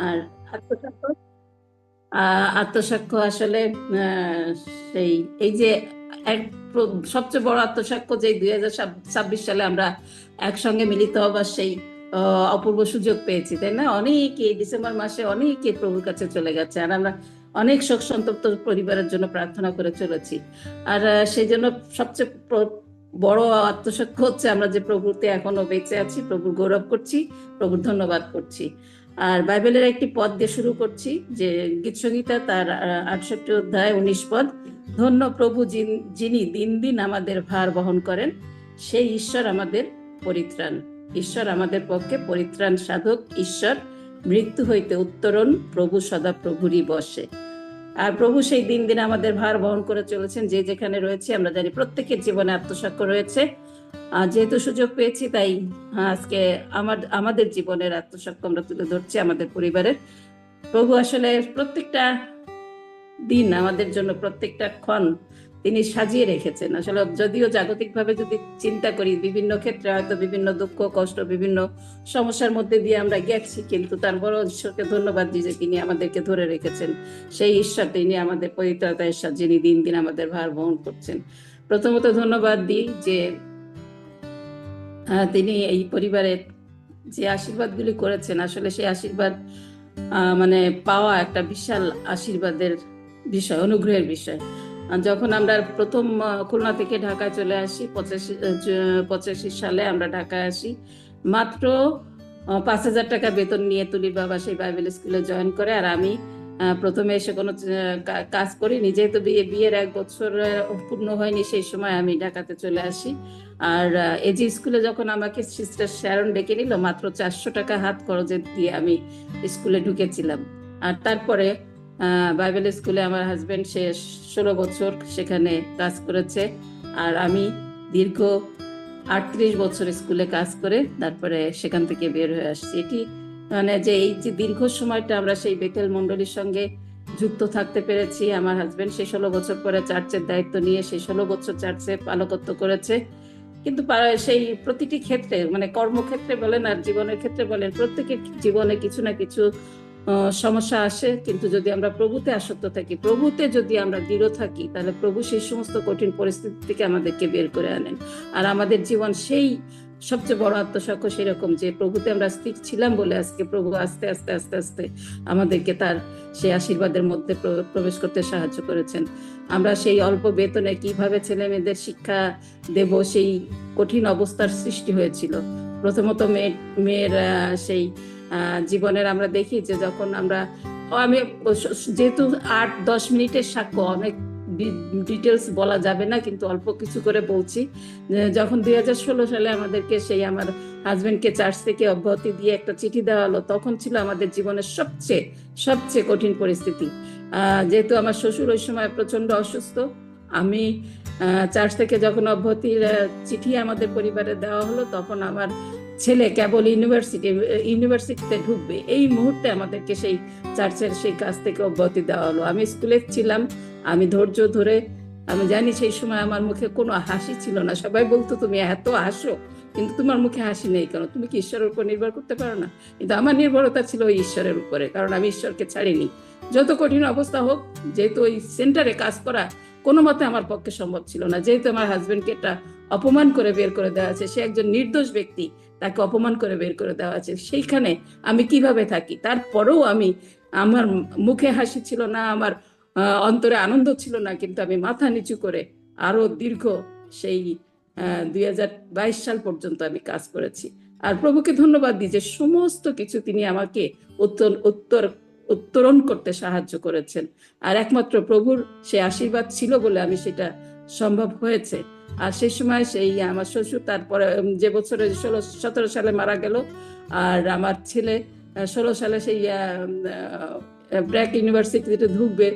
আর আত্মসাক্ষ্য আত্মসাক্ষ্য আসলে সেই এই যে এক সবচেয়ে বড় আত্মসাক্ষ্য যে 2026 সালে আমরা একসঙ্গে মিলিত হবার সেই অপূর্ব সুযোগ পেয়েছি, তাই না? অনেকে ডিসেম্বর মাসে অনেকে প্রভুর কাছে চলে গেছে, আর আমরা অনেক শোক সন্তপ্ত পরিবারের জন্য প্রার্থনা করে চলেছি। আর সেই জন্য সবচেয়ে বড় আত্মসাক্ষ্য হচ্ছে আমরা যে প্রভুতে এখনো বেঁচে আছি, প্রভুর গৌরব করছি, প্রভুর ধন্যবাদ করছি। আর বাইবেলের একটি পদ দিয়ে শুরু করছি, যে গীতসংহিতা তার 68 অধ্যায় 19 পদ। ধন্য প্রভু যিনি দিন দিন আমাদের ভার বহন করেন, সেই ঈশ্বর আমাদের পরিত্রাণ। ঈশ্বর আমাদের পক্ষে পরিত্রাণ সাধক, ঈশ্বর মৃত্যু হইতে উত্তরণ, প্রভু সদা প্রভুরই বসে। আর প্রভু সেই দিন দিন আমাদের ভার বহন করে চলেছেন। যে যেখানে রয়েছে আমরা জানি প্রত্যেকের জীবনে আত্মসাক্ষ্য রয়েছে। যেহেতু সুযোগ পেয়েছি, তাই আজকে আমাদের জীবনের আত্মসাক্ষ্য আমরা তুলে ধরছি, আমাদের পরিবারের। প্রভু আসলে প্রত্যেকটা দিন আমাদের জন্য, প্রত্যেকটা ক্ষণ তিনি সাজিয়ে রেখেছেন। আসলে যদিও জাগতিকভাবে যদি চিন্তা করি, বিভিন্ন ক্ষেত্রে হয়তো বিভিন্ন দুঃখ কষ্ট, বিভিন্ন সমস্যার মধ্যে দিয়ে আমরা গেছি, কিন্তু তারপরও ঈশ্বরকে ধন্যবাদ দিই যে তিনি আমাদেরকে ধরে রেখেছেন। সেই ঈশ্বর, তিনি আমাদের পবিত্রতা ঈশ্বর, যিনি দিন দিন আমাদের ভার বহন করছেন। প্রথমত ধন্যবাদ দিই যে তিনি এই পরিবারের যে আশীর্বাদগুলি করেছেন, আসলে সেই আশীর্বাদ মানে পাওয়া একটা বিশাল আশীর্বাদের বিষয়, অনুগ্রহের বিষয়। যখন আমরা প্রথম খুলনা থেকে ঢাকায় চলে আসি, 85 সালে আমরা ঢাকায় আসি, মাত্র 5,000 টাকা বেতন নিয়ে তুলির বাবা সেই বাইবেল স্কুলে জয়েন করে। আর আমি প্রথমে এসে কোনো কাজ করিনি, যেহেতু বিয়ের 1 বছর পূর্ণ হয়নি সেই সময় আমি ঢাকাতে চলে আসি। আর এজি স্কুলে যখন আমাকে সিস্টার শ্যারন ডেকে নিল, মাত্র 400 টাকা হাত খরচে দিয়ে আমি স্কুলে ঢুকেছিলাম। আর তারপরে বাইবেল স্কুলে আমার হাজবেন্ড, সে 16 বছর সেখানে কাজ করেছে। আর আমি দীর্ঘ 38 বছর স্কুলে কাজ করে তারপরে সেখান থেকে বের হয়ে আসছি। এটি মানে যে এই যে দীর্ঘ সময়টা আমরা সেই বেতেল মণ্ডলীর সঙ্গে যুক্ত থাকতে পেরেছি। আমার হাজবেন্ড সেই 16 বছর পরে চার্চের দায়িত্ব নিয়ে সেই 16 বছর চার্চে পালকত্ব করেছে। কিন্তু সেই প্রতিটি ক্ষেত্রে, মানে কর্মক্ষেত্রে বলেন আর জীবনের ক্ষেত্রে বলেন, প্রত্যেকের জীবনে কিছু না কিছু সমস্যা আসে। কিন্তু যদি আমরা প্রভুতে আসক্ত থাকি, প্রভুতে যদি আমরা দৃঢ় থাকি, তাহলে প্রভু সেই সমস্ত কঠিন পরিস্থিতি থেকে আমাদেরকে বের করে আনেন। আর আমাদের জীবন সেই সবচেয়ে বড় আত্মসাক্ষ্য সেরকম, যে প্রভুতে আমরা স্থির ছিলাম বলে আজকে প্রভু আস্তে আস্তে আস্তে আস্তে আমাদেরকে তার সেই আশীর্বাদের মধ্যে প্রবেশ করতে সাহায্য করেছেন। আমরা সেই অল্প বেতনে কিভাবে ছেলে মেয়েদের শিক্ষা দেব, সেই কঠিন অবস্থার সৃষ্টি হয়েছিল। প্রথমত মেয়ের সেই জীবনের আমরা দেখি যে যখন আমি যেহেতু 8-10 মিনিটের সাক্ষ্য, অনেক ডিটেলস বলা যাবে না, কিন্তু অল্প কিছু করে বলছি। যখন 2016 সালে আমাদেরকে সেই আমার হাজবেন্ডকে চার্চ থেকে অব্যাহতি দিয়ে একটা চিঠি দেওয়া হলো, তখন ছিল আমাদের জীবনের সবচেয়ে সবচেয়ে কঠিন পরিস্থিতি। যেহেতু আমার শ্বশুর ওই সময় প্রচন্ড অসুস্থ, আমি চার্চ থেকে যখন অব্যাহতির চিঠি আমাদের পরিবারে দেওয়া হলো, তখন আমার ছেলে কেবল ইউনিভার্সিটিতে ঢুকবে, এই মুহূর্তে আমাদেরকে সেই চার্চের সেই কাজ থেকে অব্যাহতি দেওয়া হলো। আমি স্কুলে ছিলাম, আমি ধৈর্য ধরে, আমি জানি সেই সময় আমার মুখে কোনো হাসি ছিল না। সবাই বলতো তুমি এত হাসো, কিন্তু তোমার মুখে হাসি নেই কেন? তুমি কি ঈশ্বরের উপর নির্ভর করতে পারো না? কিন্তু আমার নির্ভরতা ছিল ওই ঈশ্বরের উপরে, কারণ আমি ঈশ্বরকে ছাড়িনি। যত কঠিন অবস্থা হোক, যেহেতু ওই সেন্টারে কাজ করা কোনো মতে আমার পক্ষে সম্ভব ছিল না, যেহেতু আমার হাজবেন্ডকে একটা অপমান করে বের করে দেওয়া আছে, সে একজন নির্দোষ ব্যক্তি, তাকে অপমান করে বের করে দেওয়া আছে, সেইখানে আমি কিভাবে থাকি? তারপরেও আমার মুখে হাসি ছিল না, আমার অন্তরে আনন্দ ছিল না, কিন্তু আমি মাথা নিচু করে আরো দীর্ঘ সেই 2022 সাল পর্যন্ত আমি কাজ করেছি। আর প্রভুকে ধন্যবাদ দিই যে সমস্ত কিছু তিনি আমাকে উত্তরণ করতে সাহায্য করেছেন। আর একমাত্র প্রভুর সে আশীর্বাদ ছিল বলে আমি সেটা সম্ভব হয়েছে। আর সেই সময় সেই আমার শ্বশুর তারপরে যে বছরে 17 সালে মারা গেল, আর আমার ছেলে 16 সালে সেই ব্র্যাক ইউনিভার্সিটিতে ঢুকবে।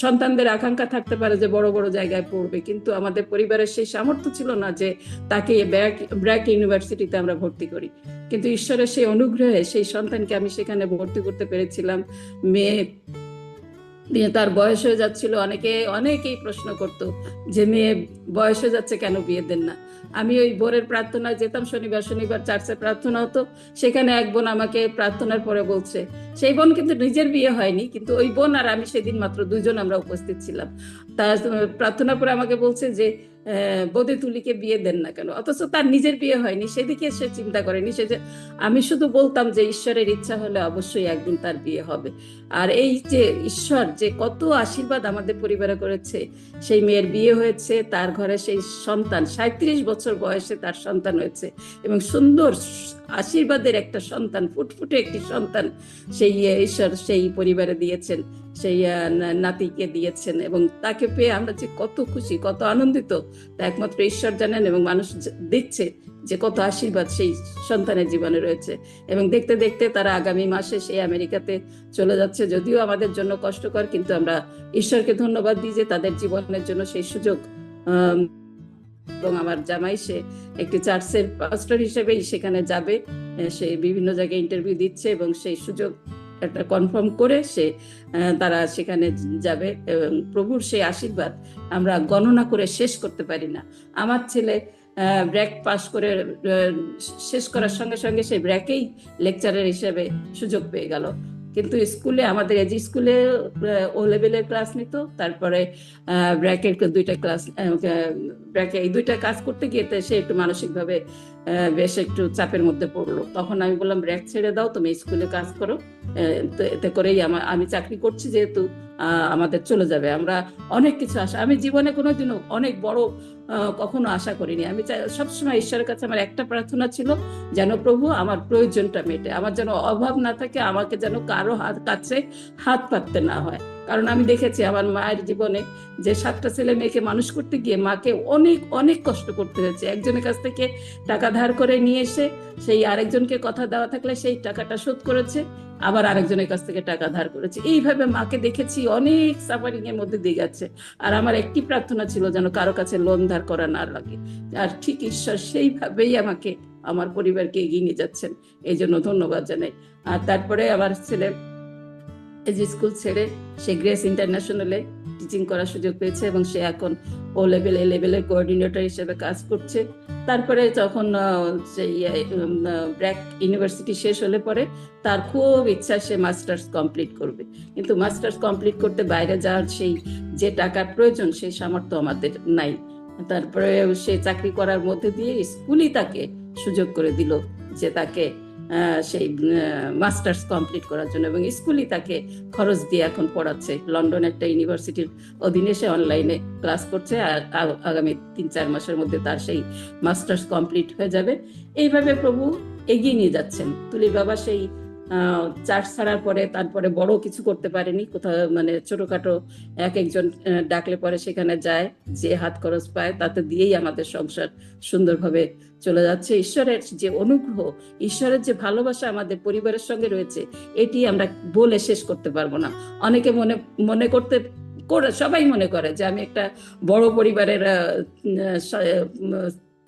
সন্তানদের আকাঙ্ক্ষা থাকতে পারে যে বড় বড় জায়গায় পড়বে, কিন্তু আমাদের পরিবারের সেই সামর্থ্য ছিল না যে তাকে ব্র্যাক ইউনিভার্সিটিতে আমরা ভর্তি করি। কিন্তু ঈশ্বরের সেই অনুগ্রহে সেই সন্তানকে আমি সেখানে ভর্তি করতে পেরেছিলাম। মেয়ে দিয়ে তার বয়স হয়ে যাচ্ছিল, অনেকেই প্রশ্ন করতো যে মেয়ে বয়স হয়ে যাচ্ছে, কেন বিয়ে দেন না। আমি ওই বোনের প্রার্থনায় যেতাম, শনিবার শনিবার চার্চে প্রার্থনা হতো, সেখানে এক বোন আমাকে প্রার্থনার পরে বলছে, সেই বোন কিন্তু নিজের বিয়ে হয়নি, কিন্তু ওই বোন আর আমি সেদিন মাত্র দুইজন আমরা উপস্থিত ছিলাম। তা প্রার্থনার পরে আমাকে বলছে যে বৌদি তুলিকে বিয়ে দেন না কেন, অথচ তার নিজের বিয়ে হয়নি, সেদিকে সে চিন্তা করেনি। সে যে, আমি শুধু বলতাম যে ঈশ্বরের ইচ্ছা হলে অবশ্যই একদিন তার বিয়ে হবে। আর এই যে ঈশ্বর যে কত আশীর্বাদ আমাদের পরিবারে করেছে, সেই মেয়ের বিয়ে হয়েছে, তার ঘরে সেই সন্তান 37 বছর বয়সে তার সন্তান হয়েছে, এবং সুন্দর আশীর্বাদের একটা সন্তান, ফুটফুটে একটি সন্তান সেই ঈশ্বর সেই পরিবারে দিয়েছেন, সেই নাতিকে দিয়েছেন। এবং তাকে পেয়ে আমরা যে কত খুশি, কত আনন্দিত, তা একমাত্র ঈশ্বর জানেন, এবং মানুষ দেখছে যে কত আশীর্বাদ সেই সন্তানের জীবনে রয়েছে। এবং দেখতে দেখতে তারা আগামী মাসে সেই আমেরিকাতে চলে যাচ্ছে, যদিও আমাদের জন্য কষ্টকর, কিন্তু আমরা ঈশ্বরকে ধন্যবাদ দিই যে তাদের জীবনের জন্য সেই সুযোগ। এবং আমার জামাই সে একটি চার্চের পাস্টর হিসেবেই সেখানে যাবে, সে বিভিন্ন জায়গায় ইন্টারভিউ দিচ্ছে, এবং সেই সুযোগ একটা কনফার্ম করে সে তারা সেখানে যাবে। এবং প্রভুর সেই আশীর্বাদ আমরা গণনা করে শেষ করতে পারি না। আমার ছেলে ব্র্যাক পাস করে শেষ করার সঙ্গে সঙ্গে সেই ব্র্যাকেই লেকচারার হিসেবে সুযোগ পেয়ে গেল। কিন্তু স্কুলে, আমাদের এজি স্কুলে ও লেভেলের ক্লাস নিত, তারপরে ব্র্যাকের দুইটা ক্লাস, ব্র্যাকে এই দুইটা কাজ করতে গিয়ে সে একটু মানসিকভাবে বেশ একটু চাপের মধ্যে পড়লো। তখন আমি বললাম, ব্র্যাক ছেড়ে দাও, তুমি স্কুলে কাজ করো, এতে করেই আমি চাকরি করছি যেহেতু আমাদের চলে যাবে। আমরা অনেক কিছু আশা, আমি জীবনে কোনোদিনও অনেক বড় কখনো আশা করিনি। আমি সবসময় ঈশ্বরের কাছে আমার একটা প্রার্থনা ছিল, যেন প্রভু আমার প্রয়োজনটা মেটে, আমার যেন অভাব না থাকে, আমাকে যেন কারো কাছে হাত পাততে না হয়। কারণ আমি দেখেছি আমার মায়ের জীবনে যে 7টা ছেলে মেয়েকে মানুষ করতে গিয়ে মাকে অনেক অনেক কষ্ট করতে হয়েছে। একজনের কাছ থেকে টাকা ধার করে নিয়ে এসে সেই আরেকজনকে কথা দেওয়া থাকলে সেই টাকাটা শোধ করেছে, আবার আরেকজনের কাছ থেকে টাকা ধার করেছে। এইভাবে মাকে দেখেছি অনেক সাফারিং এর মধ্যে দিয়ে গেছে। আর আমার একটি প্রার্থনা ছিল যেন কারো কাছে লোন ধার করা না লাগে। আর ঠিক ঈশ্বর সেইভাবেই আমাকে, আমার পরিবারকে এগিয়ে নিয়ে যাচ্ছেন, এই জন্য ধন্যবাদ জানাই। আর তারপরে আমার ছেলে এজি স্কুল ছেড়ে সে গ্রেস ইন্টারন্যাশনালে টিচিং করার সুযোগ পেয়েছে, এবং সে এখন ও লেভেল এ লেভেলের কোঅর্ডিনেটর হিসেবে কাজ করছে। তারপরে যখন সেই ব্র্যাক ইউনিভার্সিটি শেষ হলে পরে তার খুব ইচ্ছা সে মাস্টার্স কমপ্লিট করবে, কিন্তু মাস্টার্স কমপ্লিট করতে বাইরে যাওয়ার সেই যে টাকার প্রয়োজন সেই সামর্থ্য আমাদের নাই। তারপরে সে চাকরি করার মধ্যে দিয়ে স্কুলই তাকে সুযোগ করে দিল যে তাকে সেই মাস্টার্স কমপ্লিট করার জন্য, এবং স্কুলই তাকে খরচ দিয়ে এখন পড়াচ্ছে। লন্ডন একটা ইউনিভার্সিটির অধীনে সে অনলাইনে ক্লাস করছে, আর আগামী 3-4 মাসের মধ্যে তার সেই মাস্টার্স কমপ্লিট হয়ে যাবে। এইভাবে প্রভু এগিয়ে নিয়ে যাচ্ছেন। তুলির বাবা সেই চার্চ ছাড়ার পরে তারপরে বড় কিছু করতে পারেনি, কোথাও মানে ছোটখাটো একজন ডাকলে পরে সেখানে যায়, যে হাত খরচ পায় তাতে দিয়েই আমাদের সংসার সুন্দরভাবে চলে যাচ্ছে। ঈশ্বরের যে অনুগ্রহ, ঈশ্বরের যে ভালোবাসা আমাদের পরিবারের সঙ্গে রয়েছে, এটি আমরা বলে শেষ করতে পারবো না। অনেকে মনে করতে সবাই মনে করে যে আমি একটা বড় পরিবারের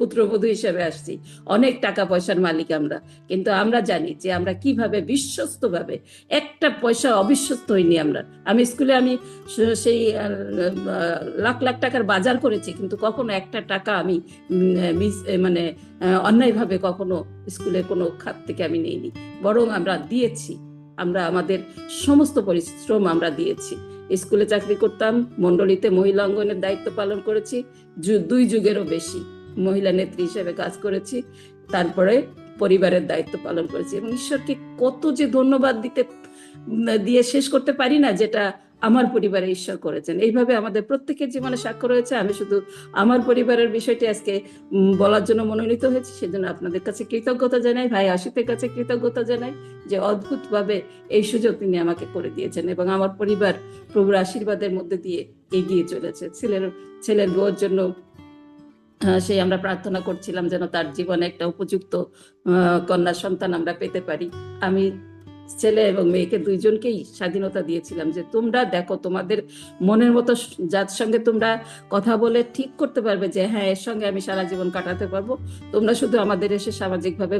পুত্রবধূ হিসেবে আসছি, অনেক টাকা পয়সার মালিক আমরা, কিন্তু আমরা জানি যে আমরা কিভাবে বিশ্বস্তভাবে, একটা পয়সা অবিশ্বস্ত হইনি আমরা। আমি স্কুলে আমি সেই লাখ লাখ টাকার বাজার করেছি, কিন্তু কখনো একটা টাকা আমি মানে অন্যায়ভাবে কখনো স্কুলের কোনো খাত থেকে আমি নেইনি, বরং আমরা দিয়েছি। আমরা আমাদের সমস্ত পরিশ্রম আমরা দিয়েছি। স্কুলে চাকরি করতাম, মন্ডলীতে মহিলা অঙ্গনের দায়িত্ব পালন করেছি, 2 যুগেরও বেশি মহিলা নেত্রী হিসেবে কাজ করেছি, তারপরে পরিবারের দায়িত্ব পালন করেছি। এবং ঈশ্বরকে কত যে ধন্যবাদ দিয়ে শেষ করতে পারি না, যেটা আমার পরিবারে ঈশ্বর করেছেন। এইভাবে আমাদের প্রত্যেকের জীবনে সাক্ষ্য রয়েছে। আমি শুধু আমার পরিবারের বিষয়টি আজকে বলার জন্য মনোনীত হয়েছি, সেজন্য আপনাদের কাছে কৃতজ্ঞতা জানাই, ভাই আশিতের কাছে কৃতজ্ঞতা জানাই যে অদ্ভুতভাবে এই সুযোগ তিনি আমাকে করে দিয়েছেন, এবং আমার পরিবার প্রভুর আশীর্বাদের মধ্যে দিয়ে এগিয়ে চলেছে। ছেলের বউয়ের জন্য সেই আমরা প্রার্থনা করছিলাম যেন তার জীবনে একটা উপযুক্ত কন্যা সন্তান আমরা পেতে পারি। আমি ছেলে এবং মেয়েকে দুইজনকেই স্বাধীনতা দিয়েছিলাম যে তোমরা দেখো তোমাদের মনের মতো যার সঙ্গে তোমরা কথা বলে ঠিক করতে পারবে যে হ্যাঁ এর সঙ্গে আমি সারা জীবন কাটাতে পারবো, তোমরা শুধু আমাদের এসে সামাজিকভাবে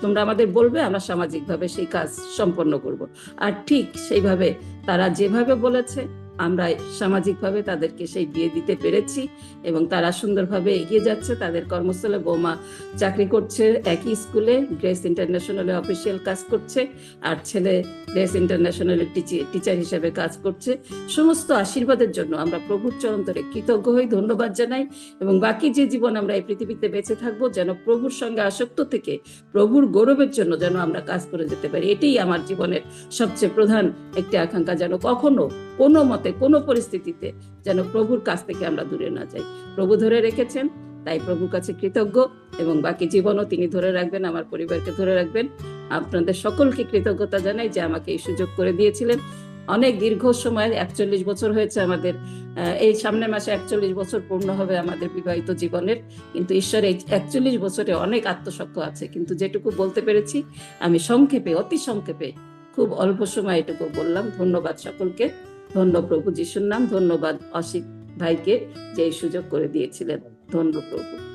তোমরা আমাদের বলবে, আমরা সামাজিকভাবে সেই কাজ সম্পন্ন করব। আর ঠিক সেইভাবে তারা যেভাবে বলেছে আমরা সামাজিকভাবে তাদেরকে সেই বিয়ে দিতে পেরেছি এবং তারা সুন্দরভাবে এগিয়ে যাচ্ছে। তাদের কর্মস্থলে বৌমা চাকরি করছে একই স্কুলে, গ্রেস ইন্টারন্যাশনালে অফিসিয়াল কাজ করছে, আর ছেলে গ্রেস ইন্টারন্যাশনালের টিচার হিসেবে কাজ করছে। সমস্ত আশীর্বাদের জন্য আমরা প্রভুর চরণতরে কৃতজ্ঞ হই, ধন্যবাদ জানাই, এবং বাকি যে জীবন আমরা এই পৃথিবীতে বেঁচে থাকবো যেন প্রভুর সঙ্গে আসক্ত থেকে প্রভুর গৌরবের জন্য যেন আমরা কাজ করে যেতে পারি। এটাই আমার জীবনের সবচেয়ে প্রধান একটি আকাঙ্ক্ষা, যেন কখনো কোনো মতে কোনো পরিস্থিতিতে যেন প্রভুর কাছ থেকে আমরা দূরে না যাই। প্রভু ধরে রেখেছেন, তাই প্রভুর কাছে কৃতজ্ঞ, এবং বাকি জীবনও তিনি ধরে রাখবেন, আমার পরিবারকে ধরে রাখবেন। আপনাদের সকলকে কৃতজ্ঞতা জানাই যে আমাকে এই সুযোগ করে দিয়েছিলেন। অনেক দীর্ঘ সময়, 41 বছর হয়েছে আমাদের, এই সামনের মাসে 41 বছর পূর্ণ হবে আমাদের বিবাহিত জীবনের। কিন্তু ঈশ্বর এই 41 বছরে অনেক আত্মসাক্ষ্য আছে, কিন্তু যেটুকু বলতে পেরেছি আমি সংক্ষেপে, অতি সংক্ষেপে, খুব অল্প সময় এটুকু বললাম। ধন্যবাদ সকলকে, ধন্য প্রভু যিশুর নাম, ধন্যবাদ অসিত ভাইকে যে এই সুযোগ করে দিয়েছিলেন। ধন্য প্রভু।